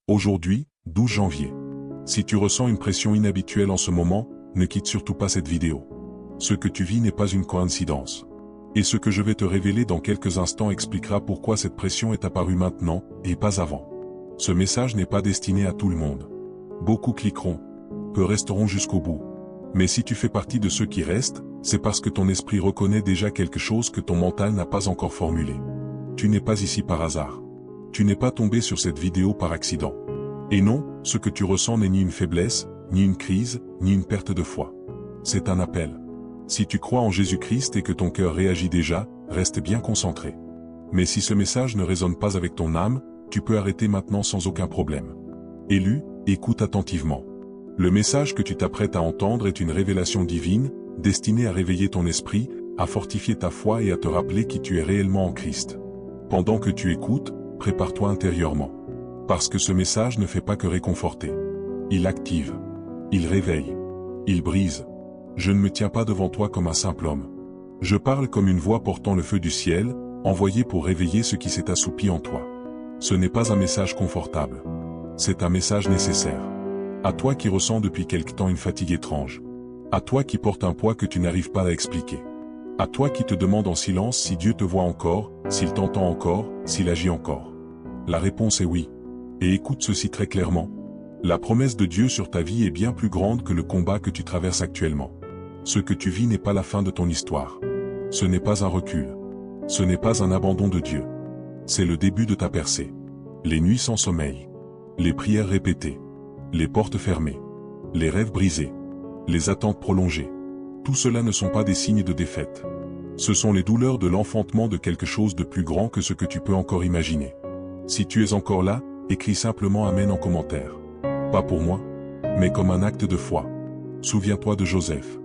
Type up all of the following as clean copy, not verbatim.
Aujourd'hui, 12 janvier. Si tu ressens une pression inhabituelle en ce moment, ne quitte surtout pas cette vidéo. Ce que tu vis n'est pas une coïncidence. Et ce que je vais te révéler dans quelques instants expliquera pourquoi cette pression est apparue maintenant, et pas avant. Ce message n'est pas destiné à tout le monde. Beaucoup cliqueront, peu resteront jusqu'au bout. Mais si tu fais partie de ceux qui restent, c'est parce que ton esprit reconnaît déjà quelque chose que ton mental n'a pas encore formulé. Tu n'es pas ici par hasard. Tu n'es pas tombé sur cette vidéo par accident. Et non, ce que tu ressens n'est ni une faiblesse, ni une crise, ni une perte de foi. C'est un appel. Si tu crois en Jésus-Christ et que ton cœur réagit déjà, reste bien concentré. Mais si ce message ne résonne pas avec ton âme, tu peux arrêter maintenant sans aucun problème. Élu, écoute attentivement. Le message que tu t'apprêtes à entendre est une révélation divine, destinée à réveiller ton esprit, à fortifier ta foi et à te rappeler qui tu es réellement en Christ. Pendant que tu écoutes, prépare-toi intérieurement. Parce que ce message ne fait pas que réconforter. Il active. Il réveille. Il brise. Je ne me tiens pas devant toi comme un simple homme. Je parle comme une voix portant le feu du ciel, envoyée pour réveiller ce qui s'est assoupi en toi. Ce n'est pas un message confortable. C'est un message nécessaire. À toi qui ressens depuis quelque temps une fatigue étrange. À toi qui porte un poids que tu n'arrives pas à expliquer. À toi qui te demande en silence si Dieu te voit encore, s'il t'entend encore, s'il agit encore. La réponse est oui. Et écoute ceci très clairement. La promesse de Dieu sur ta vie est bien plus grande que le combat que tu traverses actuellement. Ce que tu vis n'est pas la fin de ton histoire. Ce n'est pas un recul. Ce n'est pas un abandon de Dieu. C'est le début de ta percée. Les nuits sans sommeil. Les prières répétées. Les portes fermées. Les rêves brisés. Les attentes prolongées. Tout cela ne sont pas des signes de défaite. Ce sont les douleurs de l'enfantement de quelque chose de plus grand que ce que tu peux encore imaginer. Si tu es encore là, écris simplement Amen en commentaire. Pas pour moi, mais comme un acte de foi. Souviens-toi de Joseph.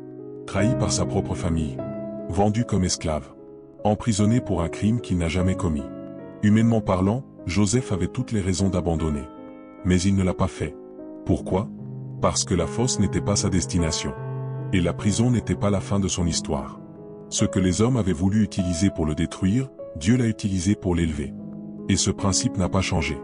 Trahi par sa propre famille. Vendu comme esclave. Emprisonné pour un crime qu'il n'a jamais commis. Humainement parlant, Joseph avait toutes les raisons d'abandonner. Mais il ne l'a pas fait. Pourquoi? Parce que la fosse n'était pas sa destination. Et la prison n'était pas la fin de son histoire. Ce que les hommes avaient voulu utiliser pour le détruire, Dieu l'a utilisé pour l'élever. Et ce principe n'a pas changé.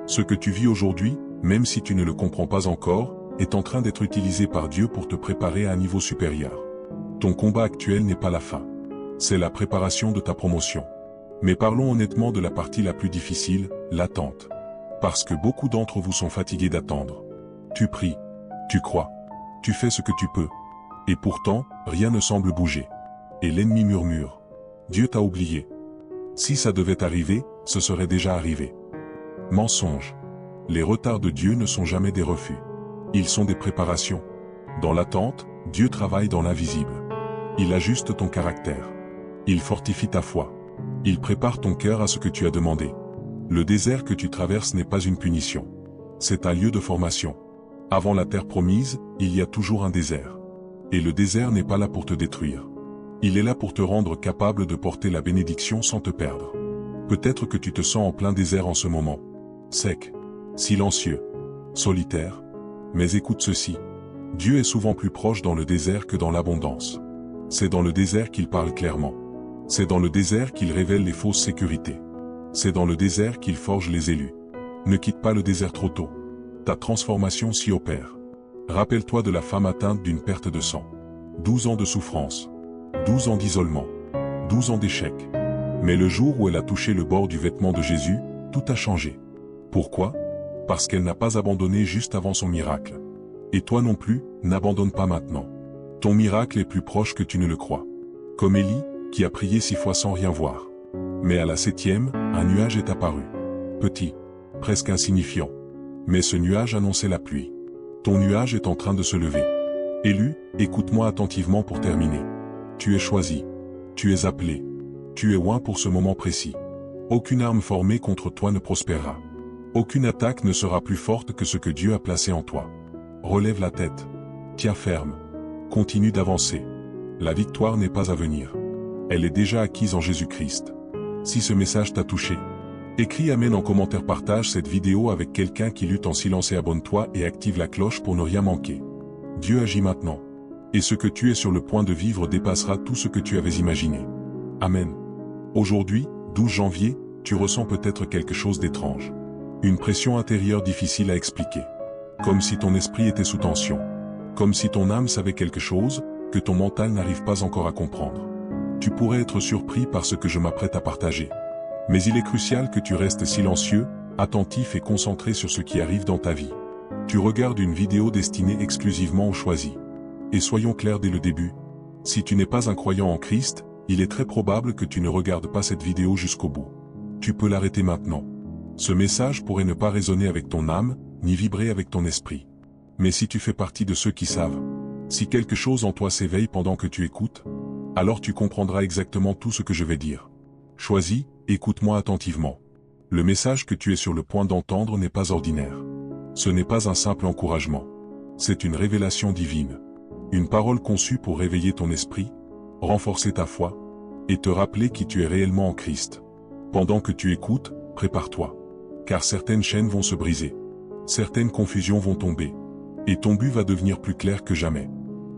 Ce que tu vis aujourd'hui, même si tu ne le comprends pas encore, est en train d'être utilisé par Dieu pour te préparer à un niveau supérieur. Ton combat actuel n'est pas la fin. C'est la préparation de ta promotion. Mais parlons honnêtement de la partie la plus difficile, l'attente. Parce que beaucoup d'entre vous sont fatigués d'attendre. Tu pries, tu crois, tu fais ce que tu peux. Et pourtant, rien ne semble bouger. Et l'ennemi murmure. Dieu t'a oublié. Si ça devait arriver, ce serait déjà arrivé. Mensonge. Les retards de Dieu ne sont jamais des refus. Ils sont des préparations. Dans l'attente, Dieu travaille dans l'invisible. Il ajuste ton caractère. Il fortifie ta foi. Il prépare ton cœur à ce que tu as demandé. Le désert que tu traverses n'est pas une punition. C'est un lieu de formation. Avant la terre promise, il y a toujours un désert. Et le désert n'est pas là pour te détruire. Il est là pour te rendre capable de porter la bénédiction sans te perdre. Peut-être que tu te sens en plein désert en ce moment. Sec, silencieux, solitaire. Mais écoute ceci. Dieu est souvent plus proche dans le désert que dans l'abondance. C'est dans le désert qu'il parle clairement. C'est dans le désert qu'il révèle les fausses sécurités. C'est dans le désert qu'il forge les élus. Ne quitte pas le désert trop tôt. Ta transformation s'y opère. Rappelle-toi de la femme atteinte d'une perte de sang. 12 ans de souffrance. 12 ans d'isolement. 12 ans d'échec. Mais le jour où elle a touché le bord du vêtement de Jésus, tout a changé. Pourquoi? Parce qu'elle n'a pas abandonné juste avant son miracle. Et toi non plus, n'abandonne pas maintenant. Ton miracle est plus proche que tu ne le crois. Comme Élie, qui a prié 6 fois sans rien voir. Mais à la 7e, un nuage est apparu. Petit, presque insignifiant. Mais ce nuage annonçait la pluie. Ton nuage est en train de se lever. Élu, écoute-moi attentivement pour terminer. Tu es choisi. Tu es appelé. Tu es oint pour ce moment précis. Aucune arme formée contre toi ne prospérera. Aucune attaque ne sera plus forte que ce que Dieu a placé en toi. Relève la tête. Tiens ferme. Continue d'avancer. La victoire n'est pas à venir. Elle est déjà acquise en Jésus-Christ. Si ce message t'a touché, écris Amen en commentaire, partage cette vidéo avec quelqu'un qui lutte en silence et abonne-toi et active la cloche pour ne rien manquer. Dieu agit maintenant. Et ce que tu es sur le point de vivre dépassera tout ce que tu avais imaginé. Amen. Aujourd'hui, 12 janvier, tu ressens peut-être quelque chose d'étrange. Une pression intérieure difficile à expliquer. Comme si ton esprit était sous tension. Comme si ton âme savait quelque chose, que ton mental n'arrive pas encore à comprendre. Tu pourrais être surpris par ce que je m'apprête à partager. Mais il est crucial que tu restes silencieux, attentif et concentré sur ce qui arrive dans ta vie. Tu regardes une vidéo destinée exclusivement aux choisis. Et soyons clairs dès le début, si tu n'es pas un croyant en Christ, il est très probable que tu ne regardes pas cette vidéo jusqu'au bout. Tu peux l'arrêter maintenant. Ce message pourrait ne pas résonner avec ton âme, ni vibrer avec ton esprit. Mais si tu fais partie de ceux qui savent, si quelque chose en toi s'éveille pendant que tu écoutes, alors tu comprendras exactement tout ce que je vais dire. Choisis, écoute-moi attentivement. Le message que tu es sur le point d'entendre n'est pas ordinaire. Ce n'est pas un simple encouragement. C'est une révélation divine. Une parole conçue pour réveiller ton esprit, renforcer ta foi, et te rappeler qui tu es réellement en Christ. Pendant que tu écoutes, prépare-toi. Car certaines chaînes vont se briser. Certaines confusions vont tomber. Et ton but va devenir plus clair que jamais.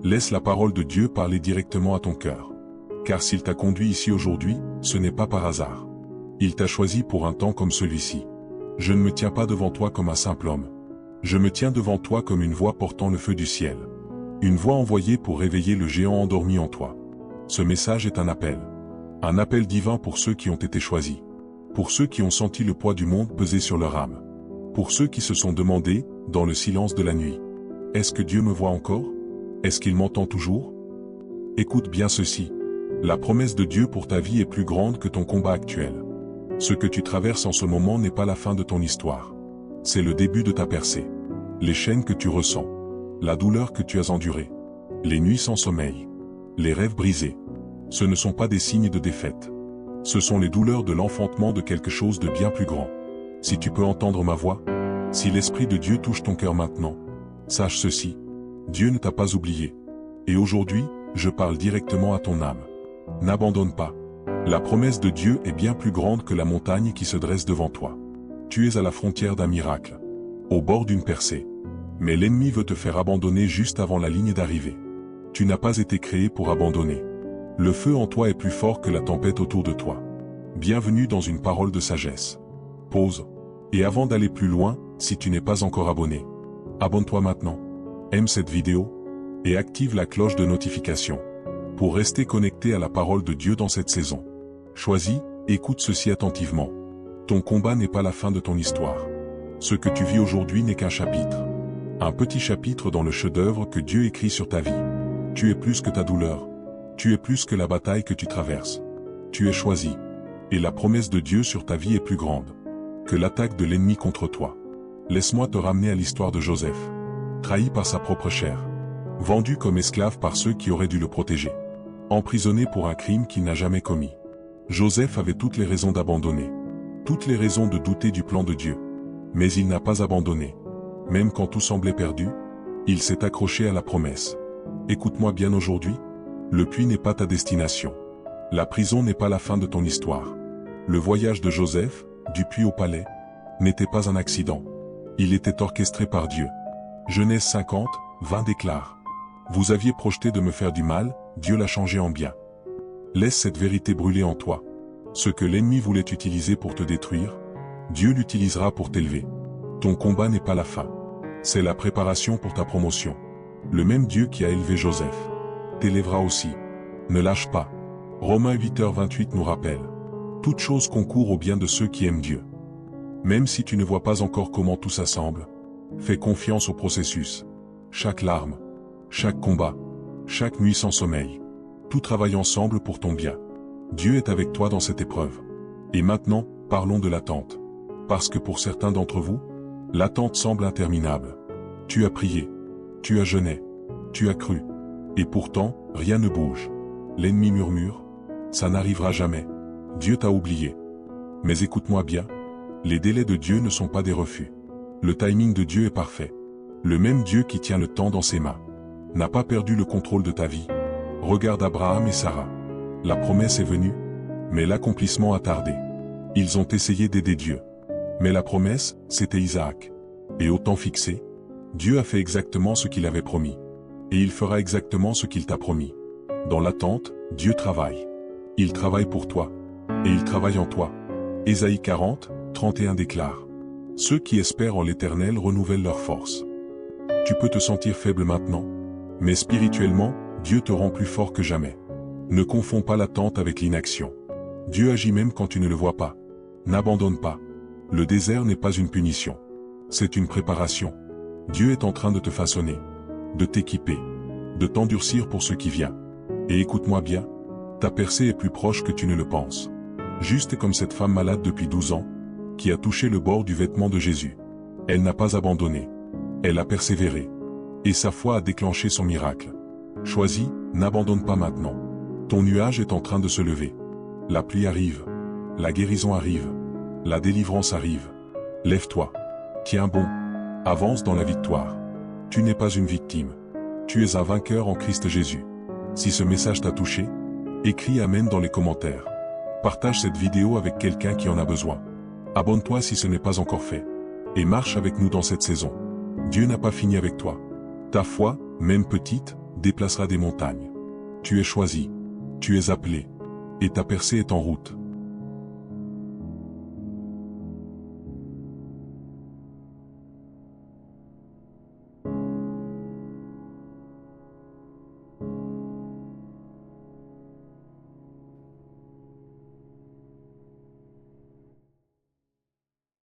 Laisse la parole de Dieu parler directement à ton cœur. Car s'il t'a conduit ici aujourd'hui, ce n'est pas par hasard. Il t'a choisi pour un temps comme celui-ci. Je ne me tiens pas devant toi comme un simple homme. Je me tiens devant toi comme une voix portant le feu du ciel. Une voix envoyée pour réveiller le géant endormi en toi. Ce message est un appel. Un appel divin pour ceux qui ont été choisis. Pour ceux qui ont senti le poids du monde peser sur leur âme. Pour ceux qui se sont demandé, dans le silence de la nuit, est-ce que Dieu me voit encore? Est-ce qu'il m'entend toujours? Écoute bien ceci. La promesse de Dieu pour ta vie est plus grande que ton combat actuel. Ce que tu traverses en ce moment n'est pas la fin de ton histoire. C'est le début de ta percée. Les chaînes que tu ressens, la douleur que tu as endurée, les nuits sans sommeil, les rêves brisés, ce ne sont pas des signes de défaite. Ce sont les douleurs de l'enfantement de quelque chose de bien plus grand. Si tu peux entendre ma voix, si l'Esprit de Dieu touche ton cœur maintenant, sache ceci, Dieu ne t'a pas oublié. Et aujourd'hui, je parle directement à ton âme. N'abandonne pas. La promesse de Dieu est bien plus grande que la montagne qui se dresse devant toi. Tu es à la frontière d'un miracle, au bord d'une percée. Mais l'ennemi veut te faire abandonner juste avant la ligne d'arrivée. Tu n'as pas été créé pour abandonner. Le feu en toi est plus fort que la tempête autour de toi. Bienvenue dans une parole de sagesse. Pause. Et avant d'aller plus loin, si tu n'es pas encore abonné, abonne-toi maintenant. Aime cette vidéo et active la cloche de notification pour rester connecté à la parole de Dieu dans cette saison. Choisis, écoute ceci attentivement. Ton combat n'est pas la fin de ton histoire. Ce que tu vis aujourd'hui n'est qu'un chapitre. Un petit chapitre dans le chef-d'œuvre que Dieu écrit sur ta vie. Tu es plus que ta douleur. Tu es plus que la bataille que tu traverses. Tu es choisi. Et la promesse de Dieu sur ta vie est plus grande que l'attaque de l'ennemi contre toi. Laisse-moi te ramener à l'histoire de Joseph. Trahi par sa propre chair. Vendu comme esclave par ceux qui auraient dû le protéger. Emprisonné pour un crime qu'il n'a jamais commis. Joseph avait toutes les raisons d'abandonner. Toutes les raisons de douter du plan de Dieu. Mais il n'a pas abandonné. Même quand tout semblait perdu, il s'est accroché à la promesse. Écoute-moi bien aujourd'hui. Le puits n'est pas ta destination. La prison n'est pas la fin de ton histoire. Le voyage de Joseph, du puits au palais, n'était pas un accident. Il était orchestré par Dieu. Genèse 50, 20 déclare. Vous aviez projeté de me faire du mal, Dieu l'a changé en bien. Laisse cette vérité brûler en toi. Ce que l'ennemi voulait utiliser pour te détruire, Dieu l'utilisera pour t'élever. Ton combat n'est pas la fin. C'est la préparation pour ta promotion. Le même Dieu qui a élevé Joseph t'élèvera aussi. Ne lâche pas. Romains 8h28 nous rappelle. Toute chose concourt au bien de ceux qui aiment Dieu. Même si tu ne vois pas encore comment tout s'assemble, fais confiance au processus. Chaque larme, chaque combat, chaque nuit sans sommeil, tout travaille ensemble pour ton bien. Dieu est avec toi dans cette épreuve. Et maintenant, parlons de l'attente. Parce que pour certains d'entre vous, l'attente semble interminable. Tu as prié, tu as jeûné, tu as cru. Et pourtant, rien ne bouge. L'ennemi murmure, ça n'arrivera jamais. Dieu t'a oublié. Mais écoute-moi bien, les délais de Dieu ne sont pas des refus. Le timing de Dieu est parfait. Le même Dieu qui tient le temps dans ses mains n'a pas perdu le contrôle de ta vie. Regarde Abraham et Sarah. La promesse est venue, mais l'accomplissement a tardé. Ils ont essayé d'aider Dieu. Mais la promesse, c'était Isaac. Et au temps fixé, Dieu a fait exactement ce qu'il avait promis. Et il fera exactement ce qu'il t'a promis. Dans l'attente, Dieu travaille. Il travaille pour toi. Et il travaille en toi. Ésaïe 40, 31 déclare. Ceux qui espèrent en l'Éternel renouvellent leur force. Tu peux te sentir faible maintenant, mais spirituellement, Dieu te rend plus fort que jamais. Ne confonds pas l'attente avec l'inaction. Dieu agit même quand tu ne le vois pas. N'abandonne pas. Le désert n'est pas une punition. C'est une préparation. Dieu est en train de te façonner, de t'équiper, de t'endurcir pour ce qui vient. Et écoute-moi bien, ta percée est plus proche que tu ne le penses. Juste comme cette femme malade depuis 12 ans, qui a touché le bord du vêtement de Jésus. Elle n'a pas abandonné. Elle a persévéré. Et sa foi a déclenché son miracle. Choisis, n'abandonne pas maintenant. Ton nuage est en train de se lever. La pluie arrive. La guérison arrive. La délivrance arrive. Lève-toi. Tiens bon. Avance dans la victoire. Tu n'es pas une victime. Tu es un vainqueur en Christ Jésus. Si ce message t'a touché, écris Amen dans les commentaires. Partage cette vidéo avec quelqu'un qui en a besoin. Abonne-toi si ce n'est pas encore fait. Et marche avec nous dans cette saison. Dieu n'a pas fini avec toi. Ta foi, même petite, déplacera des montagnes. Tu es choisi. Tu es appelé. Et ta percée est en route.